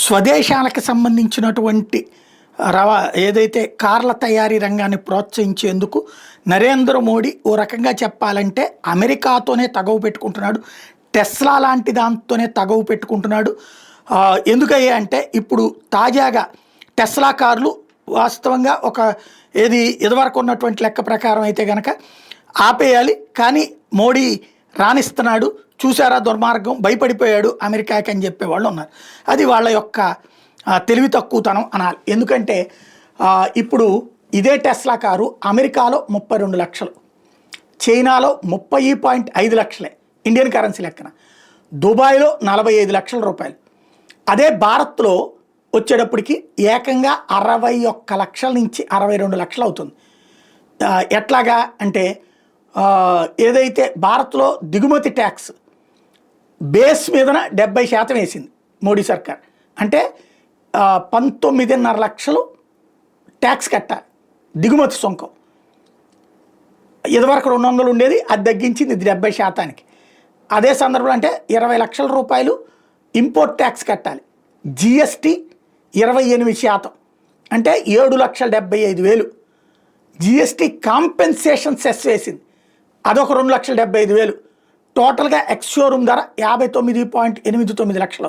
స్వదేశాలకు సంబంధించినటువంటి ఏదైతే కార్ల తయారీ రంగాన్ని ప్రోత్సహించేందుకు నరేంద్ర మోడీ ఓ రకంగా చెప్పాలంటే అమెరికాతోనే తగవు పెట్టుకుంటున్నాడు. టెస్లా లాంటి దాంతోనే తగవు పెట్టుకుంటున్నాడు. ఎందుకయ్యా అంటే ఇప్పుడు తాజాగా టెస్లా కార్లు వాస్తవంగా ఇదివరకు ఉన్నటువంటి లెక్క ప్రకారం అయితే కనుక ఆపేయాలి, కానీ మోడీ రాణిస్తున్నాడు. చూసారా దుర్మార్గం, భయపడిపోయాడు అమెరికాకి అని చెప్పేవాళ్ళు ఉన్నారు. అది వాళ్ళ యొక్క తెలివి తక్కువతనం అనాలి. ఎందుకంటే ఇప్పుడు ఇదే టెస్లా కారు అమెరికాలో 32 లక్షలు, చైనాలో 30.5 లక్షలే ఇండియన్ కరెన్సీ లెక్కన, దుబాయ్లో 45 లక్షల రూపాయలు. అదే భారత్లో వచ్చేటప్పటికి ఏకంగా 61 లక్షల నుంచి 62 లక్షలు అవుతుంది. ఎట్లాగా అంటే ఏదైతే భారత్లో దిగుమతి ట్యాక్స్ బేస్ మీదన 70% వేసింది మోడీ సర్కార్. అంటే 19.5 లక్షలు ట్యాక్స్ కట్టాలి దిగుమతి సుంకం. ఇదివరకు 200 ఉండేది, అది తగ్గించింది 70%. అదే సందర్భంలో అంటే 20 లక్షల రూపాయలు ఇంపోర్ట్ ట్యాక్స్ కట్టాలి. జిఎస్టీ 28%, అంటే 7,75,000. జిఎస్టీ కాంపెన్సేషన్ సెస్ వేసింది, అదొక 2,75,000. టోటల్గా ఎక్స్ షోరూమ్ ధర 59.89 లక్షలు,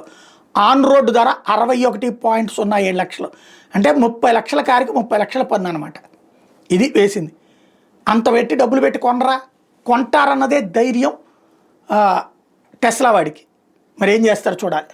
ఆన్ రోడ్డు ధర 61.07 లక్షలు. అంటే 30 లక్షల కారికి 30 లక్షల పన్ను అనమాట. ఇది వేసింది. అంత పెట్టి డబ్బులు పెట్టి కొంటారన్నదే ధైర్యం టెస్లా వాడికి. మరి ఏం చేస్తారు చూడాలి.